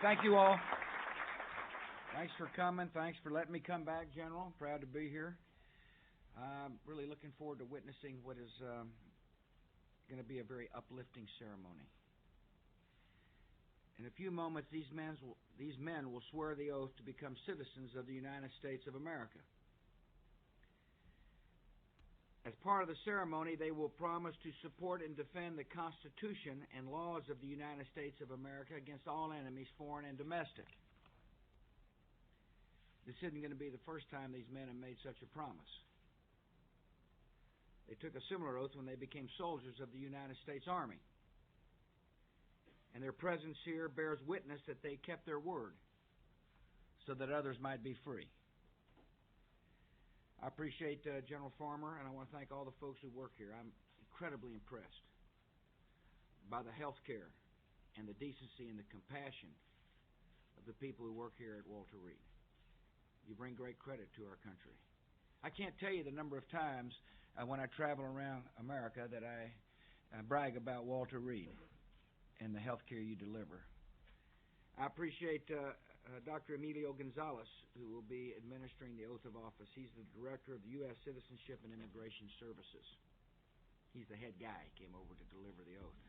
Thank you all. Thanks for coming. Thanks for letting me come back, General. Proud to be here. I'm really looking forward to witnessing what is going to be a very uplifting ceremony. In a few moments, these men will swear the oath to become citizens of the United States of America. As part of the ceremony, they will promise to support and defend the Constitution and laws of the United States of America against all enemies, foreign and domestic. This isn't going to be the first time these men have made such a promise. They took a similar oath when they became soldiers of the United States Army. And their presence here bears witness that they kept their word so that others might be free. I appreciate General Farmer, and I want to thank all the folks who work here. I'm incredibly impressed by the health care and the decency and the compassion of the people who work here at Walter Reed. You bring great credit to our country. I can't tell you the number of times when I travel around America that I brag about Walter Reed and the health care you deliver. I appreciate Dr. Emilio Gonzalez, who will be administering the oath of office. He's the director of the U.S. Citizenship and Immigration Services. He's the head guy. He came over to deliver the oath.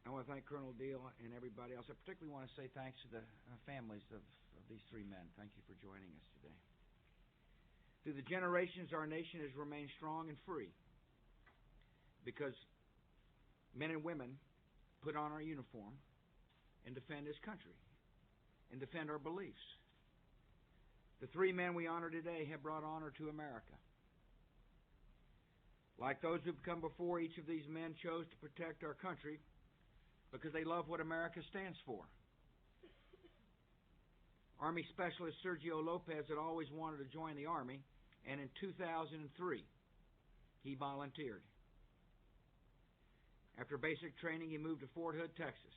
I want to thank Colonel Deal and everybody else. I particularly want to say thanks to the families of these three men. Thank you for joining us today. Through the generations, our nation has remained strong and free because men and women put on our uniform and defend this country and defend our beliefs. The three men we honor today have brought honor to America. Like those who've come before, each of these men chose to protect our country because they love what America stands for. Army Specialist Sergio Lopez had always wanted to join the Army, and in 2003, he volunteered. After basic training, he moved to Fort Hood, Texas,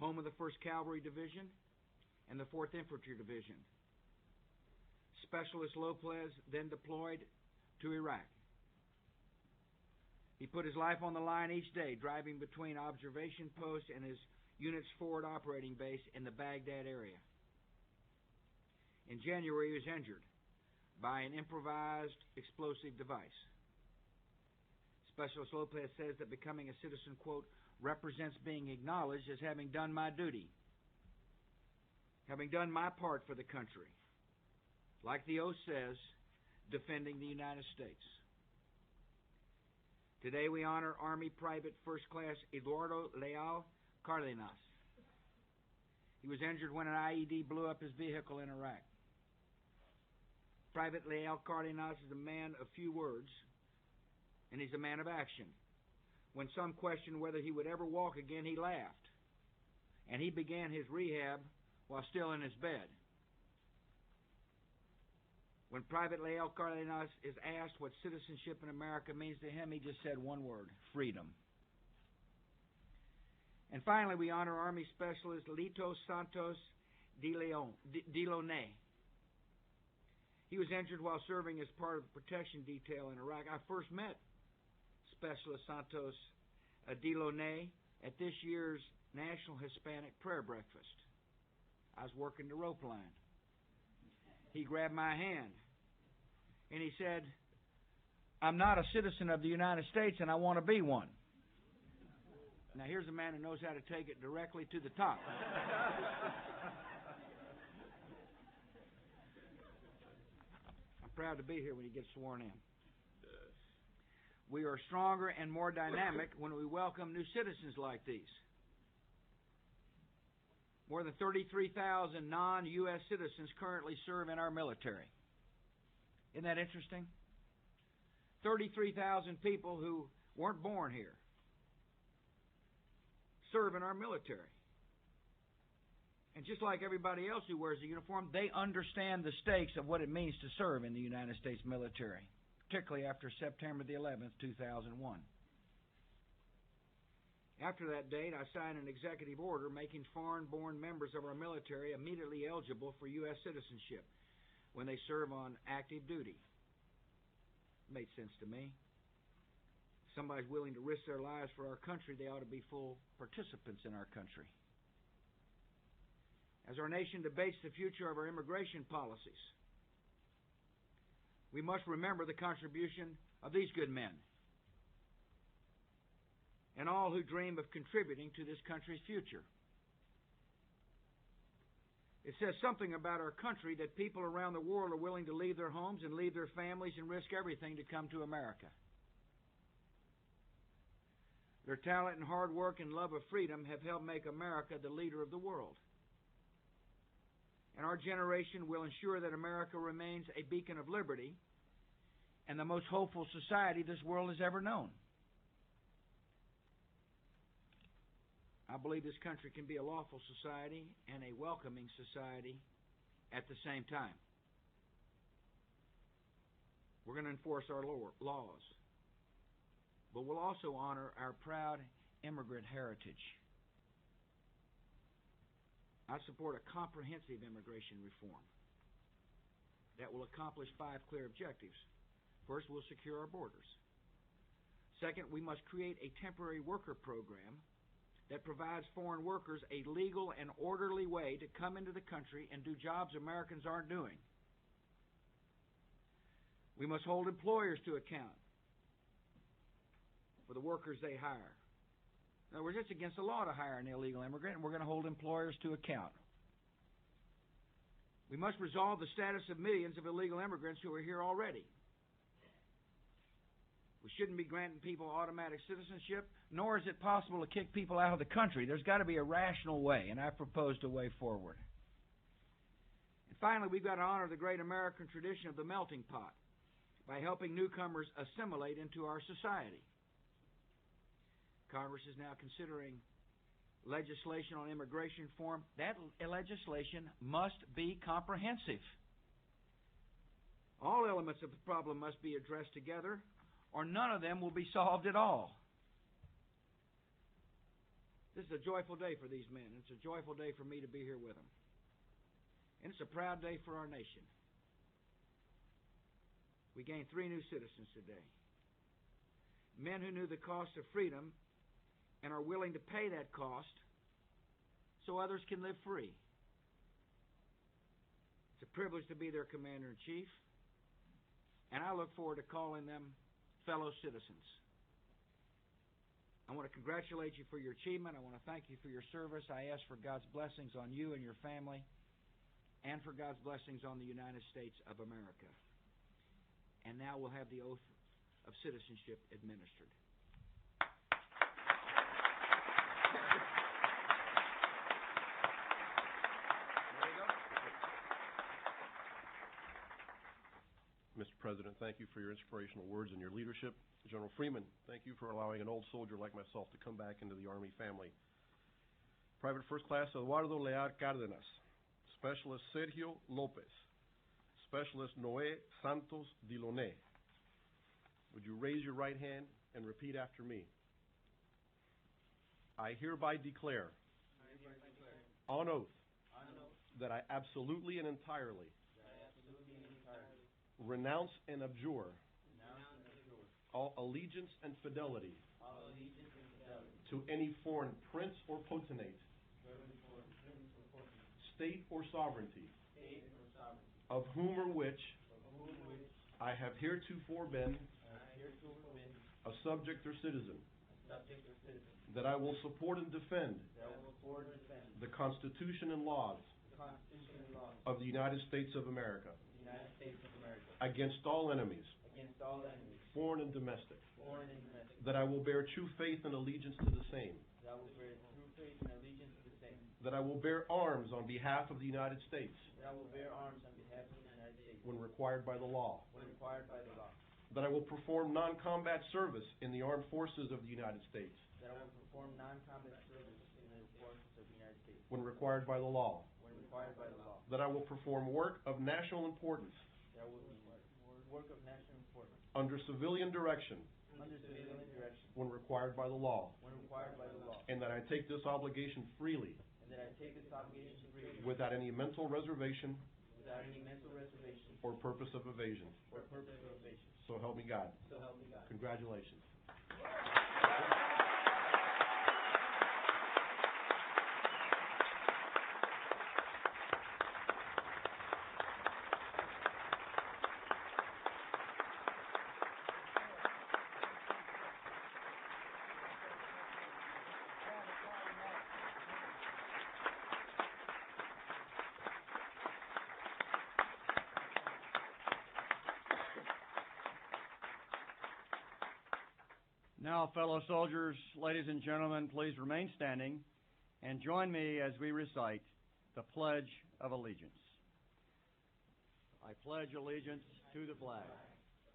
home of the 1st Cavalry Division and the 4th Infantry Division. Specialist Lopez then deployed to Iraq. He put his life on the line each day, driving between observation posts and his unit's forward operating base in the Baghdad area. In January, he was injured by an improvised explosive device. Specialist Lopez says that becoming a citizen, quote, represents being acknowledged as having done my duty, having done my part for the country. Like the oath says, defending the United States. Today we honor Army Private First Class Eduardo Leal Cardenas. He was injured when an IED blew up his vehicle in Iraq. Private Leal Cardenas is a man of few words, and he's a man of action. When some questioned whether he would ever walk again, he laughed. And he began his rehab while still in his bed. When Private Leal Cardenas is asked what citizenship in America means to him, he just said one word: freedom. And finally, we honor Army Specialist Lito Santos de Lone. He was injured while serving as part of the protection detail in Iraq. I first met Specialist Santos de Lone at this year's National Hispanic Prayer Breakfast. I was working the rope line. He grabbed my hand and he said, "I'm not a citizen of the United States and I want to be one." Now here's a man who knows how to take it directly to the top. I'm proud to be here when he gets sworn in. We are stronger and more dynamic when we welcome new citizens like these. More than 33,000 non-U.S. citizens currently serve in our military. Isn't that interesting? 33,000 people who weren't born here serve in our military. And just like everybody else who wears a uniform, they understand the stakes of what it means to serve in the United States military, particularly after September the 11th, 2001. After that date, I signed an executive order making foreign-born members of our military immediately eligible for U.S. citizenship when they serve on active duty. Made sense to me. somebody's willing to risk their lives for our country, they ought to be full participants in our country. As our nation debates the future of our immigration policies, we must remember the contribution of these good men and all who dream of contributing to this country's future. It says something about our country that people around the world are willing to leave their homes and leave their families and risk everything to come to America. Their talent and hard work and love of freedom have helped make America the leader of the world. And our generation will ensure that America remains a beacon of liberty and the most hopeful society this world has ever known. I believe this country can be a lawful society and a welcoming society at the same time. We're going to enforce our laws, but we'll also honor our proud immigrant heritage. I support a comprehensive immigration reform that will accomplish 5 clear objectives. First, we'll secure our borders. Second, we must create a temporary worker program that provides foreign workers a legal and orderly way to come into the country and do jobs Americans aren't doing. We must hold employers to account for the workers they hire. In other words, it's against the law to hire an illegal immigrant, and we're going to hold employers to account. We must resolve the status of millions of illegal immigrants who are here already. We shouldn't be granting people automatic citizenship, nor is it possible to kick people out of the country. There's got to be a rational way, and I've proposed a way forward. And finally, we've got to honor the great American tradition of the melting pot by helping newcomers assimilate into our society. Congress is now considering legislation on immigration reform. That legislation must be comprehensive. All elements of the problem must be addressed together, or none of them will be solved at all. This is a joyful day for these men. It's a joyful day for me to be here with them. And it's a proud day for our nation. We gained 3 new citizens today. Men who knew the cost of freedom and are willing to pay that cost so others can live free. It's a privilege to be their commander-in-chief, and I look forward to calling them fellow citizens. I want to congratulate you for your achievement. I want to thank you for your service. I ask for God's blessings on you and your family, and for God's blessings on the United States of America. And now we'll have the oath of citizenship administered. Mr. President, thank you for your inspirational words and your leadership. General Freeman, thank you for allowing an old soldier like myself to come back into the Army family. Private First Class Eduardo Leal Cárdenas, Specialist Sergio Lopez, Specialist Noé Santos Diloné. Would you raise your right hand and repeat after me? I hereby declare on oath that I absolutely and entirely renounce and abjure all allegiance and fidelity to any foreign prince or potentate, state or sovereignty, of whom or which I have heretofore been a subject or citizen, that I will support and defend the Constitution and laws of the United States of America against all enemies, foreign and domestic, that I will bear true faith and allegiance to the same, that I will bear arms on behalf of the United States when required by the law, that I will perform non-combat service in the armed forces of the United States when required by the law, that I will perform work of national importance under civilian direction when required by the law, and that I take this obligation freely without any mental reservation or purpose of evasion. So help me God. Congratulations. Now, fellow soldiers, ladies and gentlemen, please remain standing and join me as we recite the Pledge of Allegiance. I pledge allegiance to the flag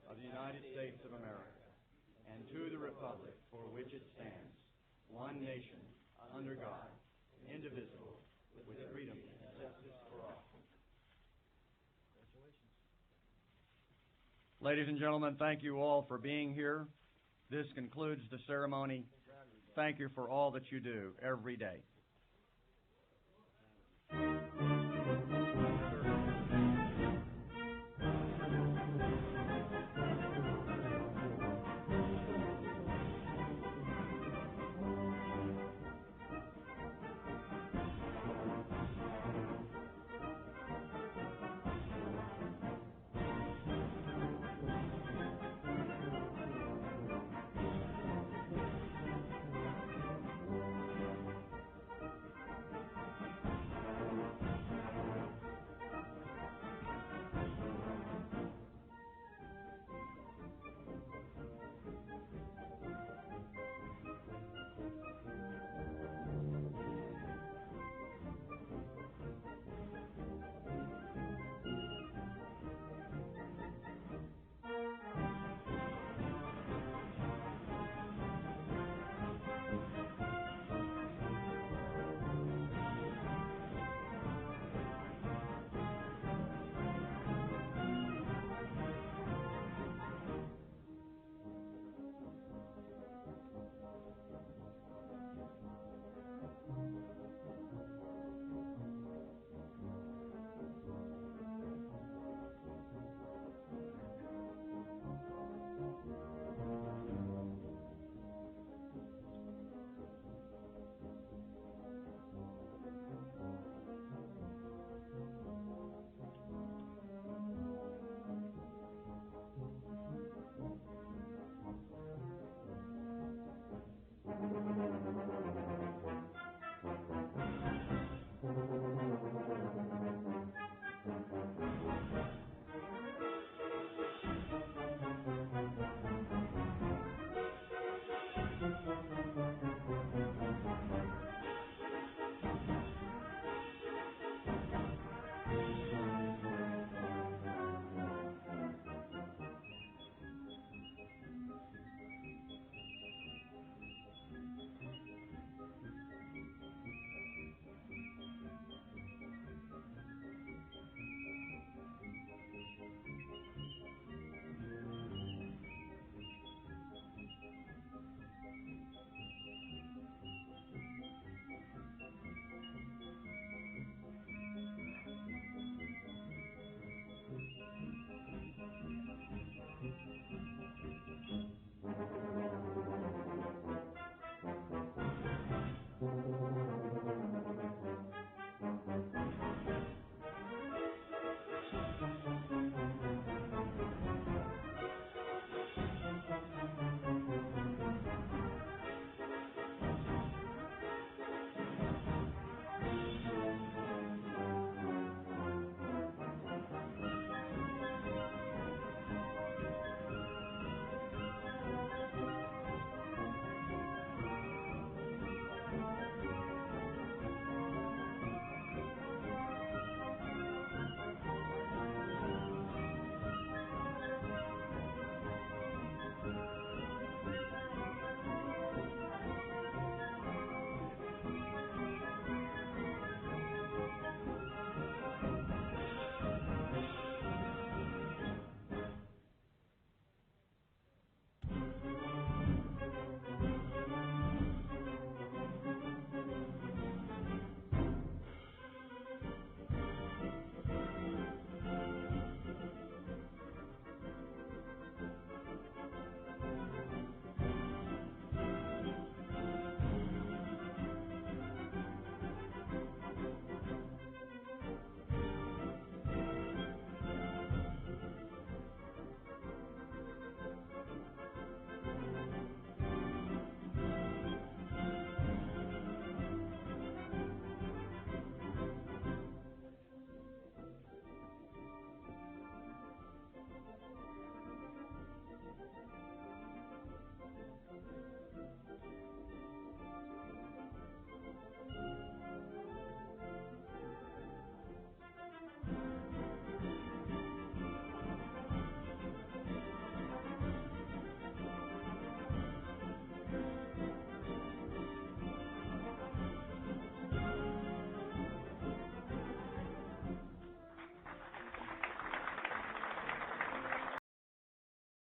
of the United States of America and to the republic for which it stands, one nation, under God, indivisible, with freedom and justice for all. Ladies and gentlemen, thank you all for being here. This concludes the ceremony. Thank you for all that you do every day.